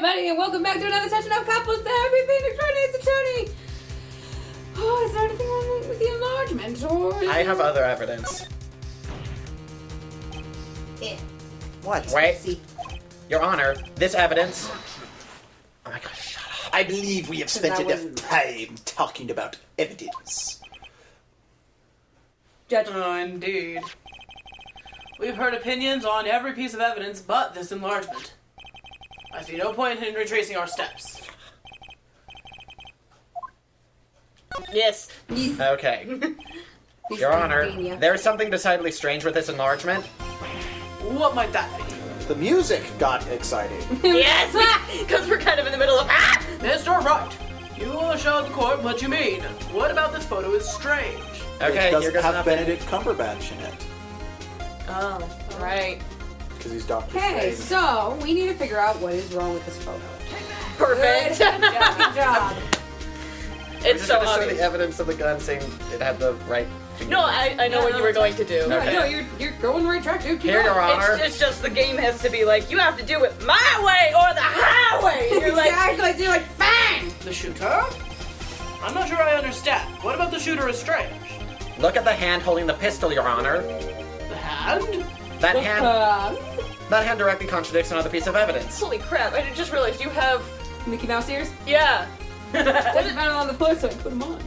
everybody, and welcome back to another session of Couples Therapy. Phoenix Fridays attorney. Oh, is there anything wrong with the enlargement? Or I have other evidence. Yeah. What? Wait. Your Honor, this evidence... Oh my god, shut up. I believe we have spent enough time talking about evidence. Judge. Oh, indeed. We've heard opinions on every piece of evidence but this enlargement. I see no point in retracing our steps. Yes. Okay. Your Honor, there is something decidedly strange with this enlargement. What might that be? The music got exciting. Yes! Because we're kind of in the middle of... Ah! Mr. Wright, you will show the court what you mean. What about this photo is strange? Okay, it here doesn't goes have nothing. Benedict Cumberbatch in it. Oh, right. Because he's Dr. Okay, Strange. so we need to figure out what is wrong with this photo. Perfect. Good job. It's so I'm just gonna show obvious. the evidence of the gun saying it had the right finger. No, I know what you were going to do. No, Okay. no, you're going the right track, dude. Keep Here, Your going. Honor. It's just the game has to be like, you have to do it my way or the highway. And you're like, Exactly. You're like, fine. The shooter? I'm not sure I understand. What about the shooter is strange? Look at the hand holding the pistol, Your Honor. The hand? That hand directly contradicts another piece of evidence. holy crap, I just realized you have... Mickey Mouse ears. Yeah. Doesn't matter on the floor, so I put them on.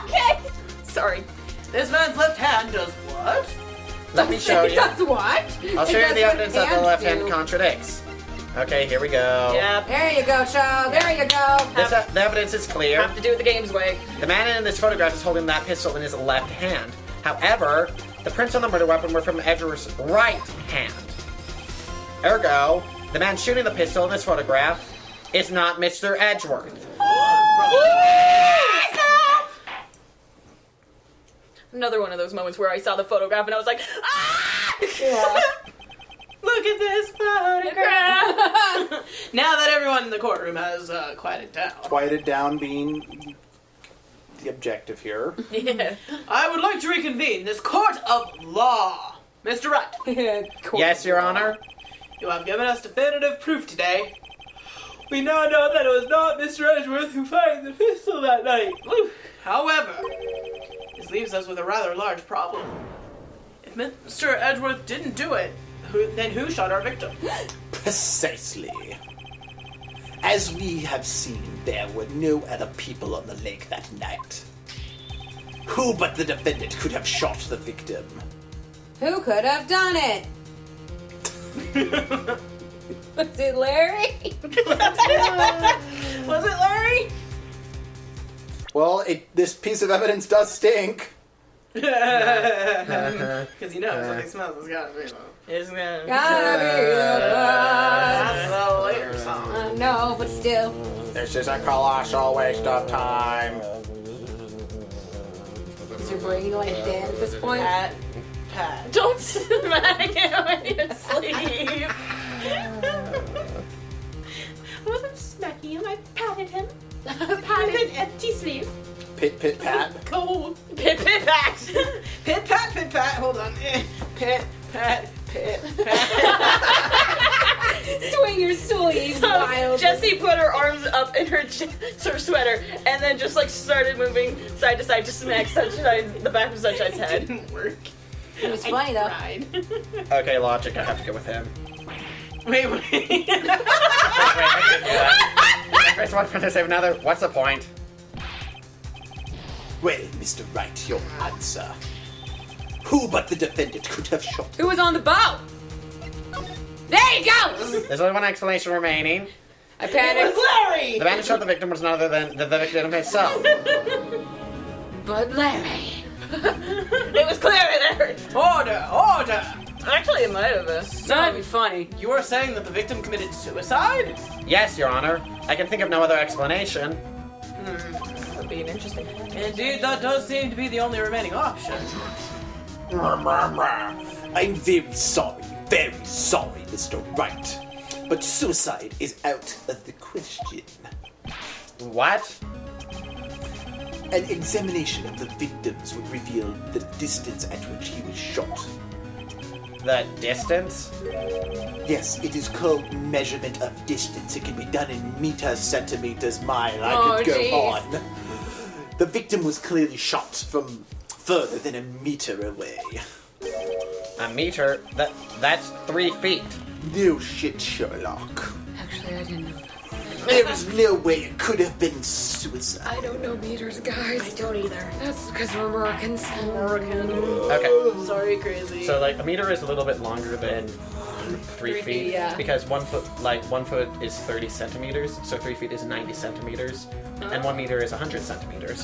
Okay. Sorry. This man's left hand does what? Let me show you. That's what? I'll show you the evidence that the hands left do. hand contradicts. Okay, here we go. Yeah. There you go, Shaw. There you go. The evidence is clear. Have to do it the game's way. The man in this photograph is holding that pistol in his left hand. However, the prints on the murder weapon were from Edgeworth's right hand. Ergo, the man shooting the pistol in this photograph is not Mr. Edgeworth. Another one of those moments where I saw the photograph and I was like, ah! Yeah. Look at this photograph! Now that everyone in the courtroom has quieted down, Quieted down being the objective here. Yeah. I would like to reconvene this court of law. Mr. Wright, Yes, Your Honor. you have given us definitive proof today. We now know that it was not Mr. Edgeworth who fired the pistol that night. Woo. However, this leaves us with a rather large problem. If Mr. Edgeworth didn't do it, then who shot our victim? Precisely. As we have seen, there were no other people on the lake that night. Who but the defendant could have shot the victim? Who could have done it? Was it Larry? Was it Larry? Well, this piece of evidence does stink. Because you know something smells. It's gotta be though. Isn't it? Gotta be That's the later song. I know, but still. This is a colossal waste of time. Is your brain like dead at this point? Pat. Don't smack him when you sleep. I wasn't smacking him, I patted him. Patted empty sleeve. Pit, pit, pat. Cold. Pit, pit, pat. Pit pat, pit pat. Hold on. Pit pat, pit pat. Swing your sleeves, So wild. Jessie put her arms up in her sweater and then just like started moving side to side to smack Sunshine, the back of Sunshine's head. Didn't work. It was funny though. Tried. Okay, logic, I have to go with him. Wait. Wait, I can't do that. First one to save another. What's the point? Well, Mr. Wright, your answer. Who but the defendant could have shot? Who was on the boat? There you go! There's only one explanation remaining. I It panicked. was Larry. The man who shot the victim was none other than the victim himself. But Larry. It was clearly there. Order. Actually, it might have been. That'd be funny. You are saying that the victim committed suicide? Yes, Your Honor. I can think of no other explanation. That would be an interesting. Indeed, that does seem to be the only remaining option. I'm very sorry, Mr. Wright. But suicide is out of the question. What? An examination of the victims would reveal the distance at which he was shot. the distance? Yes, it is called measurement of distance. It can be done in meters, centimeters, mile. I could go jeez. on. The victim was clearly shot from further than a meter away. A meter? That's 3 feet. No shit, Sherlock. Actually, I didn't know that. There is no way it could have been suicide. I don't know meters, guys. I don't either. That's because we're Americans. American. Okay. Sorry, crazy. So, like, a meter is a little bit longer than 3 feet. yeah. Because 1 foot, like, 1 foot is 30 centimeters, so 3 feet is 90 centimeters. And 1 meter is 100 centimeters.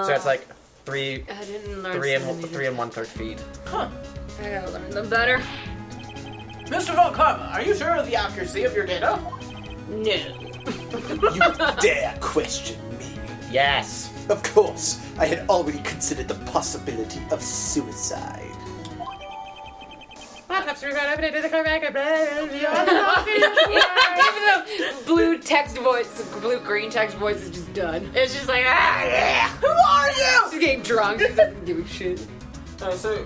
So it's like three I didn't learn 3 centimeters. and 1/3 feet. Huh. I gotta learn them better. Mr. Von Karma, are you sure of the accuracy of your data? no. You dare question me? Yes. Of course, I had already considered the possibility of suicide. Even the blue text voice, blue-green text voice is just done. It's just like, ah, yeah. Who are you? She's getting drunk. She doesn't give a shit. I see.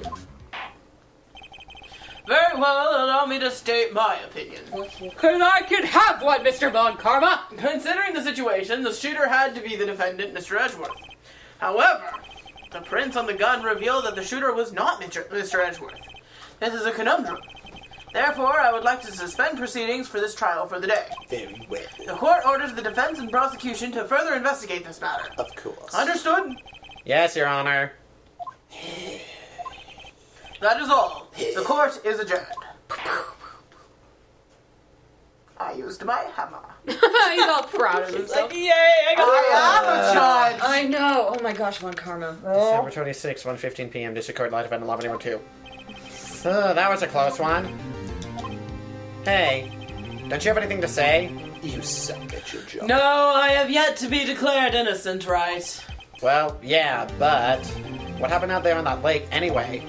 Very well, allow me to state my opinion. Because I can have one, Mr. Von Karma. Considering the situation, the shooter had to be the defendant, Mr. Edgeworth. However, the prints on the gun reveal that the shooter was not Mr. Edgeworth. This is a conundrum. Therefore, I would like to suspend proceedings for this trial for the day. Very well. The court orders the defense and prosecution to further investigate this matter. Of course. Understood? Yes, Your Honor. That is all. The court is adjourned. I used my hammer. He's all proud of himself. Yay, I got I am a judge. I know. Oh my gosh, Von Karma. December 26, 1:15 p.m. District Court, Light Event 1102. That was a close one. Hey, don't you have anything to say? You suck at your job. No, I have yet to be declared innocent, Wright. Well, yeah, but what happened out there on that lake anyway?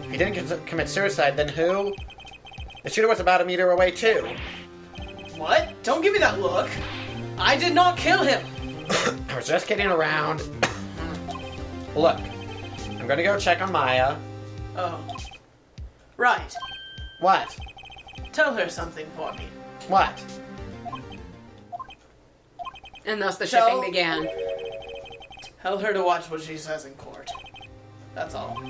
If he didn't commit suicide, then who? The shooter was about a meter away too. What? Don't give me that look. I did not kill him. I was just kidding around. Look, I'm gonna go check on Maya. Oh. Right. What? Tell her something for me. What? And thus the So- shipping began. Tell her to watch what she says in court. That's all.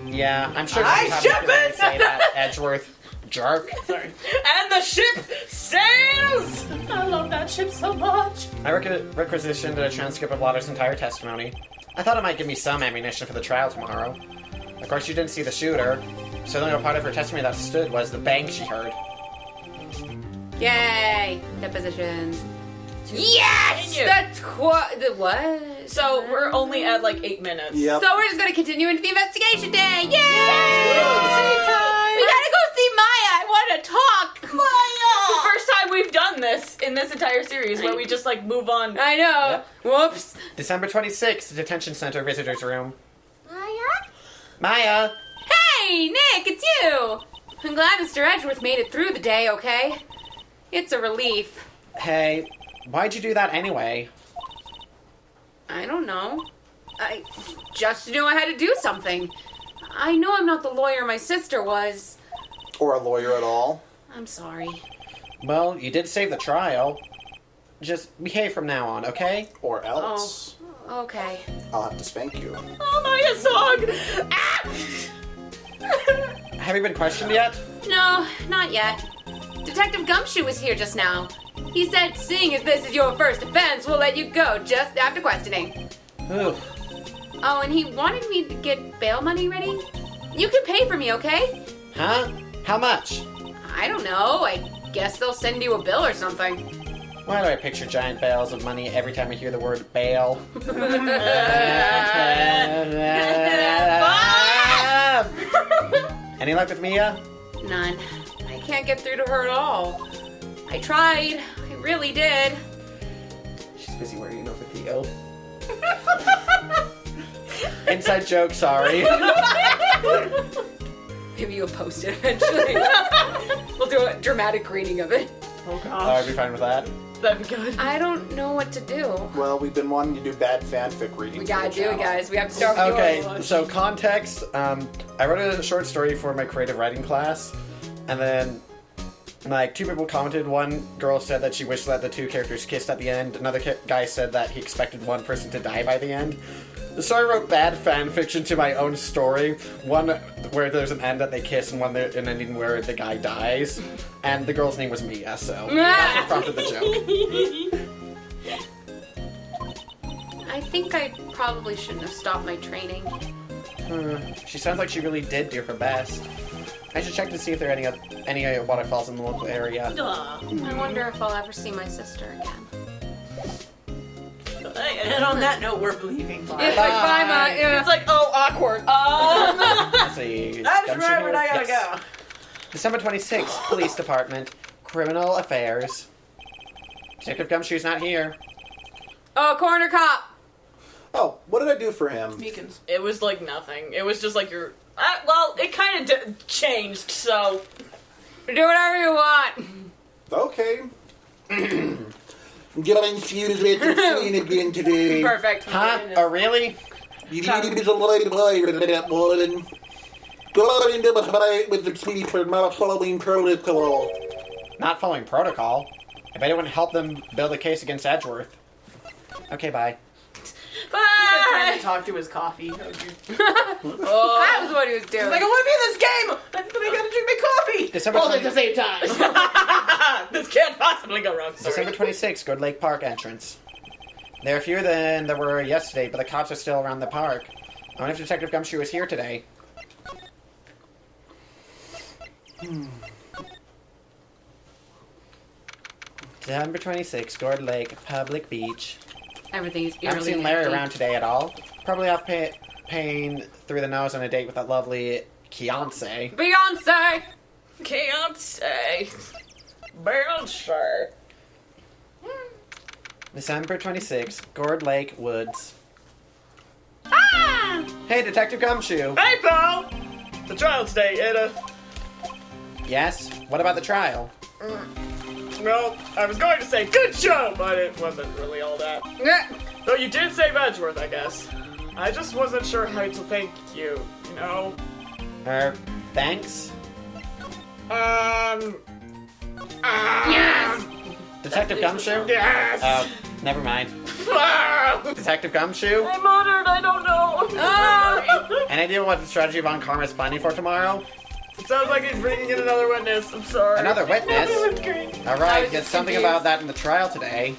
Yeah, I'm sure I you have ship to really it! say that, Edgeworth. Jerk. Sorry. And the ship sails! I love that ship so much. I requisitioned a transcript of Lauder's entire testimony. I thought it might give me some ammunition for the trial tomorrow. Of course, you didn't see the shooter, so the only part of her testimony that stood was the bang she heard. Yay! Depositions. Yes! Continue. That's the what? So we're only at like 8 minutes. Yep. So we're just gonna continue into the investigation day. Yay! We gotta go see Maya. I want to talk. The first time we've done this in this entire series where we just like move on. I know. Yep. Whoops. December 26th, Detention Center Visitors Room. Maya? Maya! Hey, Nick, it's you. I'm glad Mr. Edgeworth made it through the day, okay? It's a relief. Hey, why'd you do that anyway? I don't know. I just knew I had to do something. I know I'm not the lawyer my sister was. Or a lawyer at all. I'm sorry. Well, you did save the trial. Just behave from now on, okay? Or else. Okay. I'll have to spank you. Oh, Maya's song! Ah! Have you been questioned yet? No, not yet. Detective Gumshoe was here just now. He said, seeing as this is your first offense, we'll let you go just after questioning. Ooh. Oh, and he wanted me to get bail money ready. You can pay for me, okay? Huh? How much? I don't know. I guess they'll send you a bill or something. Why do I picture giant bales of money every time I hear the word bail? Any luck with Mia? None. I can't get through to her at all. I tried. I really did. She's busy wearing a video. Inside joke, sorry. Maybe you'll post it eventually. We'll do a dramatic reading of it. Oh, I'd be fine with that. That'd be good. I don't know what to do. Well, we've been wanting to do bad fanfic readings. We for gotta the do it, channel. guys. We have to start with Okay, yours. so context. I wrote a short story for my creative writing class, and then like 2 people commented. One girl said that she wished that the 2 characters kissed at the end. Another guy said that he expected one person to die by the end. So I wrote bad fan fiction to my own story. One where there's an end that they kiss, and one an ending where the guy dies. And the girl's name was Mia, so that's what prompted the joke. I think I probably shouldn't have stopped my training. She sounds like she really did do her best. I should check to see if there are any waterfalls in the local area. I wonder if I'll ever see my sister again. And on that note, we're leaving. Bye. It's like, bye, Ma. Yeah. It's like, oh, awkward. Let's see. I've Gumshoe remembered here? I gotta Yes. go. December 26th, Police Department, Criminal Affairs. Detective Gumshoe's not here. Oh, corner cop. Oh, what did I do for him? Meekins. It was like nothing. It was just like your. Well, it kind of changed, so. Do whatever you want. Okay. Get infused with the scene again today. Perfect. Huh? Oh, really? You need to that one. Go into the fight with the sleeper, not following protocol. Not following protocol. I bet it wouldn't help them build a case against Edgeworth. Okay, bye. Trying Bye! to talk to his coffee. That was what he was doing. Like, I want to be in this game, but I gotta drink my coffee. December Both at 20 the same time. This can't possibly go wrong. Sorry. December 26th, Good Lake Park entrance. There are fewer than there were yesterday, but the cops are still around the park. I wonder if Detective Gumshoe is here today. December 26th, Gord Lake, Public Beach. Everything is I haven't eerily seen Larry empty. around today at all. Probably off paying through the nose on a date with that lovely Beyonce. Beyonce! Can't say. Beyonce. December 26th, Gord Lake Woods. Ah! Hey, Detective Gumshoe. Hey, pal! The trial today, Ada. Yes? What about the trial? Well, I was going to say good show, but it wasn't really all that. Though you did save Edgeworth, I guess. I just wasn't sure how to thank you, you know? Thanks? Yes! Detective Gumshoe? Yes! Oh, never mind. Detective Gumshoe? I'm honored, I don't know. Oh! Any idea what the strategy Von Karma is planning for tomorrow? It sounds like he's bringing in another witness. I'm sorry. Another witness? That was great. I Alright, was get just something confused. about that in the trial today.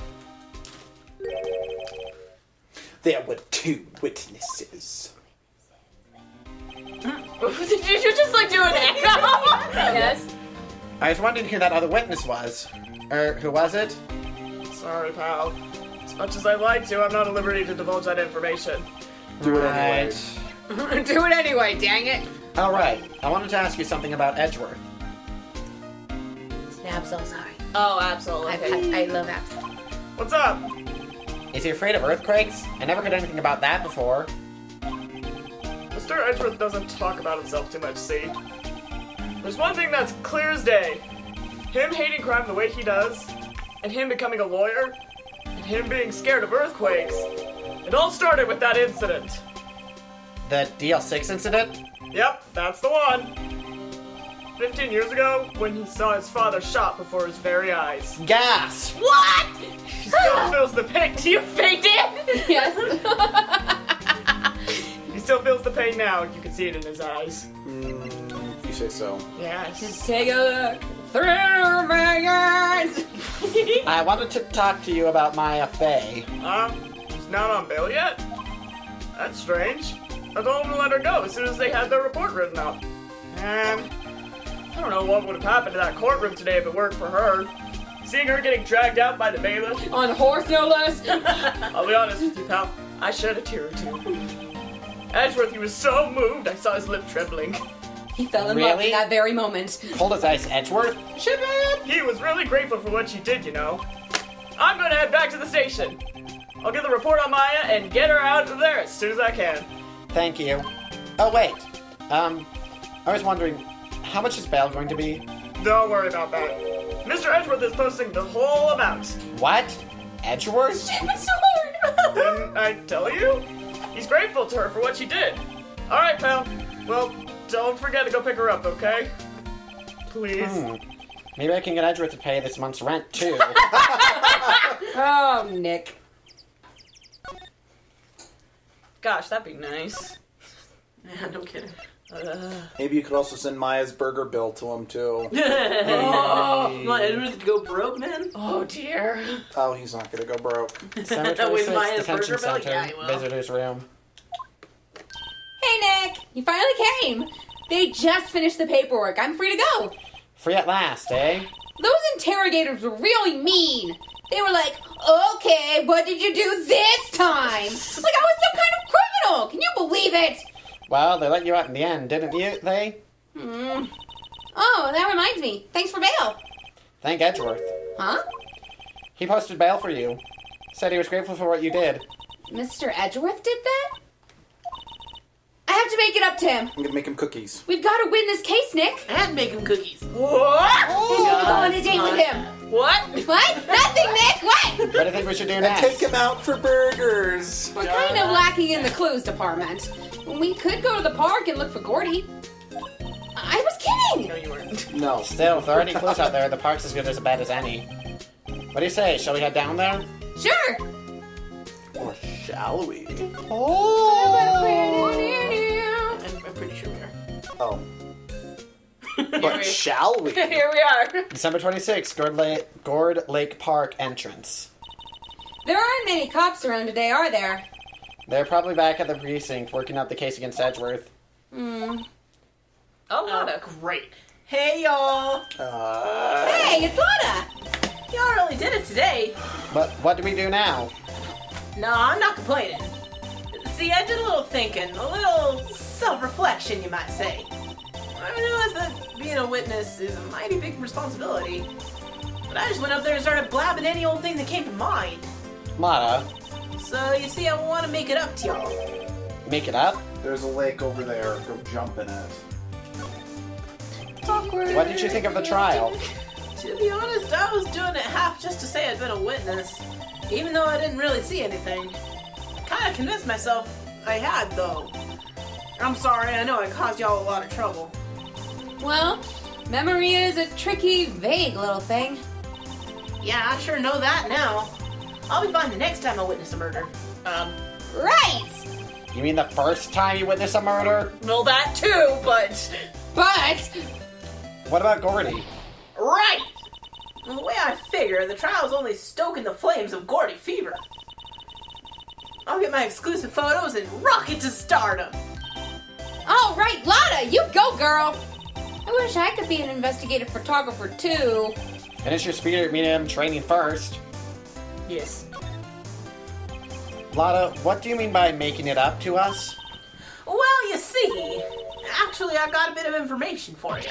There were 2 witnesses. Did you just like do an echo? Yes. I was wondering who that other witness was. Who was it? Sorry, pal. As much as I'd like to, I'm not at liberty to divulge that information. Do it anyway. Do it anyway, dang it. Alright, I wanted to ask you something about Edgeworth. I'm so sorry. Oh, absolutely. I love Absol. What's up? Is he afraid of earthquakes? I never heard anything about that before. Mr. Edgeworth doesn't talk about himself too much, see? There's one thing that's clear as day. Him hating crime the way he does, and him becoming a lawyer, and him being scared of earthquakes. It all started with that incident. The DL6 incident? Yep, that's the one. 15 years ago, when he saw his father shot before his very eyes. Gas! What? He still feels the pain. You faked it? Yes. He still feels the pain now. You can see it in his eyes. If you say so. Yes. Just take a look through my eyes. I wanted to talk to you about Maya Fey. He's not on bail yet? That's strange. I told him to let her go as soon as they had their report written up. And I don't know what would have happened to that courtroom today if it weren't for her. Seeing her getting dragged out by the bailiff. On a horse, no less. I'll be honest with you, pal. I shed a tear or two. Edgeworth, he was so moved, I saw his lip trembling. He fell in love Really? in that very moment. Cold as ice, Edgeworth? He was really grateful for what she did, you know. I'm gonna head back to the station. I'll get the report on Maya and get her out of there as soon as I can. Thank you. Oh, wait. I was wondering, how much is bail going to be? Don't worry about that. Mr. Edgeworth is posting the whole amount. What? Edgeworth? It's so hard. Didn't I tell you? He's grateful to her for what she did. Alright, pal. Well, don't forget to go pick her up, okay? Please. Maybe I can get Edgeworth to pay this month's rent, too. Oh, Nick. Gosh, that'd be nice. Yeah, no kidding. Maybe you could also send Maya's burger bill to him, too. Oh, you want Edward to go broke, man? Oh, dear. Oh, he's not gonna go broke. December With 26th, Maya's detention burger bill? center, Yeah, he will. visitor's room. Hey, Nick. You finally came. They just finished the paperwork. I'm free to go. Free at last, eh? Those interrogators were really mean. They were like, okay, what did you do this time? Like I was some kind of criminal. Can you believe it? Well, they let you out in the end, didn't they? Oh, that reminds me. Thanks for bail. Thank Edgeworth. Huh? He posted bail for you. Said he was grateful for what you did. Mr. Edgeworth did that? I have to make it up to him. I'm gonna make him cookies. We've got to win this case, Nick. And make him cookies. What? And you'll go on a date with him. What? What? Nothing, Nick. What? What do you think we should do And next? take him out for burgers. We're kind of lacking in the clues department. We could go to the park and look for Gordy. I was kidding. No, you weren't. No. Still, if there are any clues out there, the park's as good as bad as any. What do you say? Shall we head down there? Sure. Or shall we? I'm pretty sure we are. Oh. But shall we? Here we are. December 26th, Gourd Lake Park entrance. There aren't many cops around today, are there? They're probably back at the precinct working out the case against Edgeworth. Oh, great. Hey, y'all. Hey, it's Lana. Y'all really did it today. But what do we do now? No, I'm not complaining. See, I did a little thinking, a little self-reflection, you might say. I realized that being a witness is a mighty big responsibility. But I just went up there and started blabbing any old thing that came to mind. Lana, So, you see, I want to make it up to y'all. make it up? There's a lake over there. Go jump in it. Awkward. What did you think of the trial? To be honest, I was doing it half just to say I'd been a witness, even though I didn't really see anything. I kind of convinced myself I had, though. I'm sorry, I know I caused y'all a lot of trouble. Well, memory is a tricky, vague little thing. Yeah, I sure know that now. I'll be fine the next time I witness a murder. Right! You mean the first time you witnessed a murder? Well, that too, but... But, What about Gordy? Right! Well, the way I figure, the trial's only stoking the flames of Gordy fever. I'll get my exclusive photos and rocket to stardom. all right, Lana, you go, girl. I wish I could be an investigative photographer, too. Finish your spirit medium training first. Yes. Lana, what do you mean by making it up to us? Well, you see, actually, I got a bit of information for you.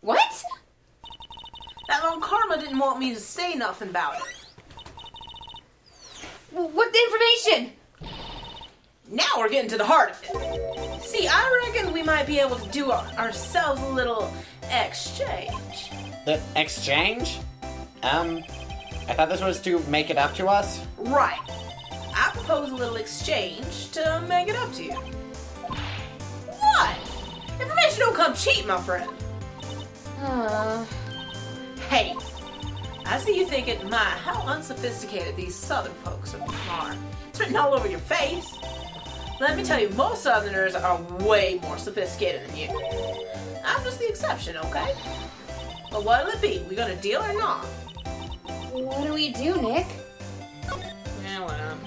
What? That Lone Karma didn't want me to say nothing about it. What the information? Now we're getting to the heart of it. See, I reckon we might be able to do ourselves a little exchange. The exchange? I thought this was to make it up to us. Right. I propose a little exchange to make it up to you. What? Information don't come cheap, my friend. Hey, I see you thinking, my, how unsophisticated these southern folks are. It's written all over your face. Let me tell you, most southerners are way more sophisticated than you. I'm just the exception, okay? But what'll it be? We gonna deal or not? What do we do, Nick? Yeah, well,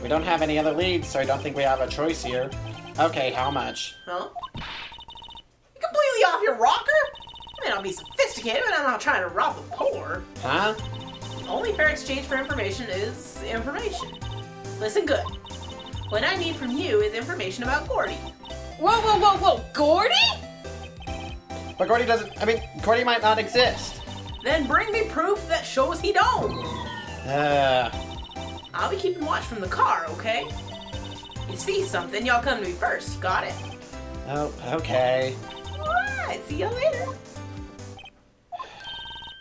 We don't have any other leads, so I don't think we have a choice here. Okay, how much? huh? You completely off your rocker? I mean, I'll be sophisticated, but I'm not trying to rob the poor. Huh? Only fair exchange for information is information. Listen good. What I need from you is information about Gordy. Whoa, Gordy? But Gordy Gordy might not exist. Then bring me proof that shows he don't. I'll be keeping watch from the car, okay? You see something, y'all come to me first. Got it? Oh, okay. Alright, see you later.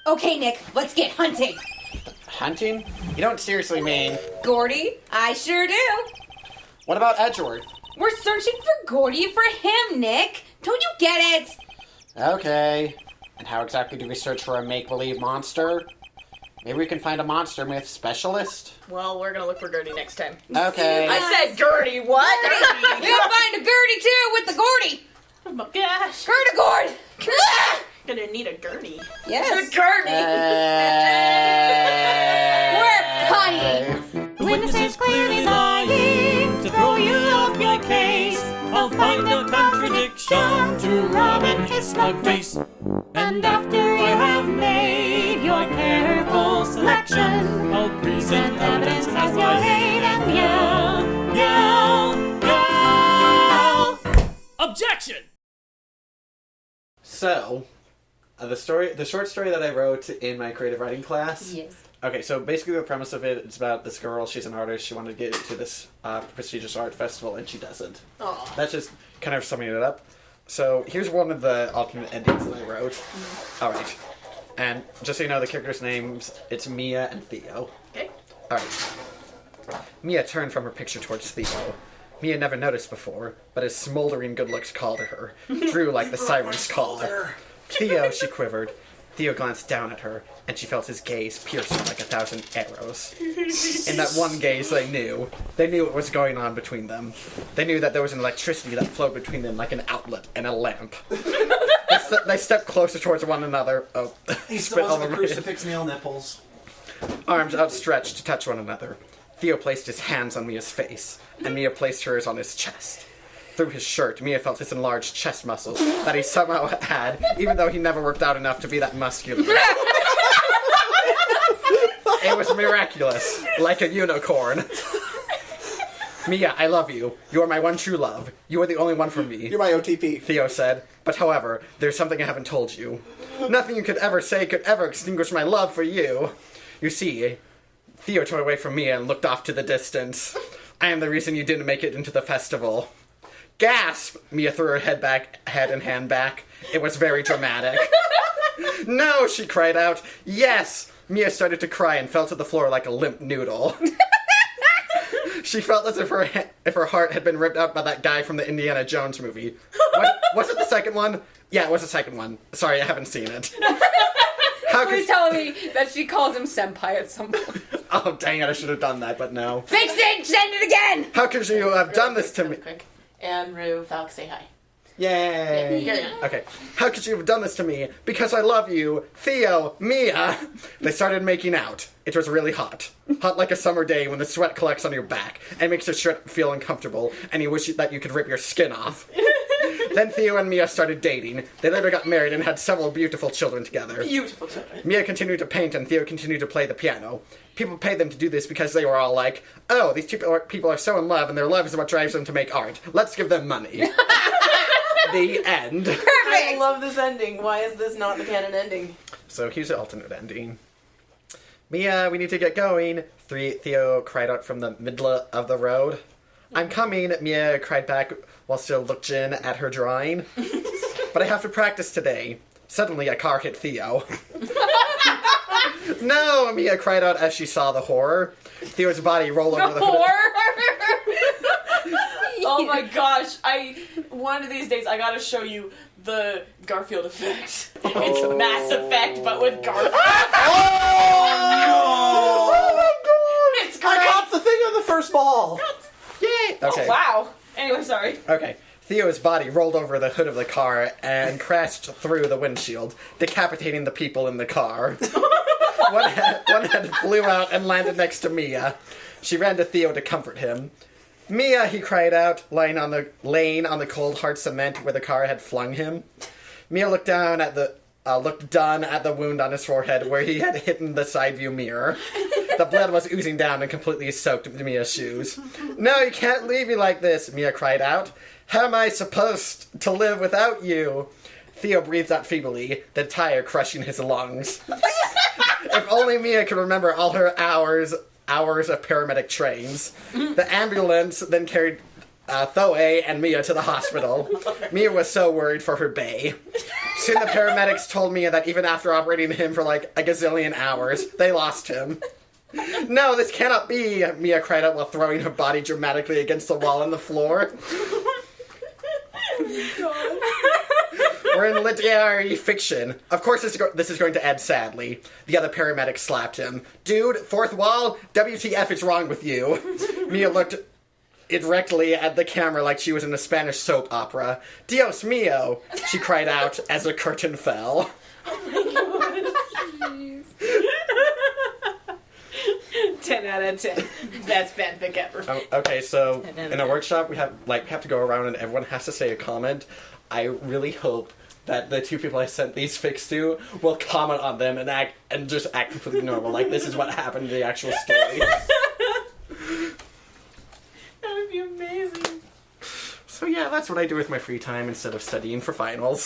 Okay, Nick, let's get hunting. Hunting? You don't seriously mean... Gordy, I sure do. What about Edgeworth? We're searching for Gordy for him, Nick. Don't you get it? Okay. And how exactly do we search for a make-believe monster? Maybe we can find a monster myth specialist? Well, we're gonna look for Gertie next time. Okay. I said Gertie, what? You'll find a Gertie too with the Gordy. Oh my gosh. Gertie Gord. Gonna need a gurney. Yes. Gertie! We're punny. Witnesses clearly lying to throw you off your case. I'll find a contradiction to rub in his smug face. And after you have made your careful selection, I'll present evidence as your aid and yell. Objection! So, the short story that I wrote in my creative writing class. Yes. Okay, so basically the premise of it, it's about this girl, she's an artist, she wanted to get into this prestigious art festival, and she doesn't. Aw. That's just kind of summing it up. So, here's one of the alternate endings that I wrote. Alright. And just so you know, the characters' names, it's Mia and Theo. Okay. Alright. Mia turned from her picture towards Theo. Mia never noticed before, but his smoldering good looks called to her, drew like the siren's call. Theo, she quivered. Theo glanced down at her, and she felt his gaze pierce her like 1,000 arrows. In that one gaze, they knew what was going on between them. They knew that there was an electricity that flowed between them like an outlet and a lamp. They stepped closer towards one another. Oh, He spit still has all the over my crucifix nail nipples. arms outstretched to touch one another. Theo placed his hands on Mia's face, and Mia placed hers on his chest. Through his shirt, Mia felt his enlarged chest muscles that he somehow had, even though he never worked out enough to be that muscular. It was miraculous, like a unicorn. Mia, I love you. You are my one true love. You are the only one for me. You're my OTP. Theo said. But however, there's something I haven't told you. Nothing you could ever say could ever extinguish my love for you. You see, Theo tore away from Mia and looked off to the distance. I am the reason you didn't make it into the festival. Gasp! Mia threw her head and hand back. It was very dramatic. No, she cried out. Yes! Mia started to cry and fell to the floor like a limp noodle. She felt as if her heart had been ripped out by that guy from the Indiana Jones movie. Was it the second one? Yeah, it was the second one. Sorry, I haven't seen it. Please tell me that she calls him senpai at some point. Oh, dang it, I should have done that, but no. Fix it! Send it again! How could you have done this to me? Quick. And Rue, Falk, say hi. Yay! Yeah. Okay. How could you have done this to me? Because I love you, Theo, Mia. They started making out. It was really hot. Hot like a summer day when the sweat collects on your back and makes your shirt feel uncomfortable and you wish that you could rip your skin off. Then Theo and Mia started dating. They later got married and had several beautiful children together. Beautiful children. Mia continued to paint and Theo continued to play the piano. People paid them to do this because they were all like, oh, these people are so in love and their love is what drives them to make art. Let's give them money. The end. I love this ending. Why is this not the canon ending? So here's the alternate ending. Mia, we need to get going. Theo cried out from the middle of the road. I'm coming, Mia cried back while still looking at her drawing. But I have to practice today. Suddenly a car hit Theo. No, Mia cried out as she saw the horror. Theo's body rolled over the hood. Oh my gosh! One of these days I gotta show you the Garfield effect. It's Mass Effect, but with Garfield. Oh my god! It's great. I got the thing on the first ball. Yay! Okay. Oh, wow. Anyway, sorry. Okay. Theo's body rolled over the hood of the car and crashed through the windshield, decapitating the people in the car. One head flew out and landed next to Mia. She ran to Theo to comfort him. Mia, he cried out, laying on the cold hard cement where the car had flung him. Mia looked done at the wound on his forehead where he had hit in the side view mirror. The blood was oozing down and completely soaked Mia's shoes. No, you can't leave me like this, Mia cried out. How am I supposed to live without you? Theo breathed out feebly, the tire crushing his lungs. If only Mia could remember all her hours of paramedic trains. The ambulance then carried Thoe and Mia to the hospital. Mia was so worried for her bae. Soon the paramedics told Mia that even after operating him for like a gazillion hours, they lost him. No, this cannot be, Mia cried out while throwing her body dramatically against the wall and the floor. We're in literary fiction. Of course this is going to end sadly. The other paramedic slapped him. Dude, fourth wall? WTF is wrong with you? Mia looked directly at the camera like she was in a Spanish soap opera. Dios mío, she cried out as the curtain fell. 10 out of 10. Best fanfic ever. Okay, so in a workshop we have to go around and everyone has to say a comment. I really hope that the two people I sent these fics to will comment on them and just act completely normal. Like this is what happened in the actual story. That would be amazing. So yeah, that's what I do with my free time instead of studying for finals.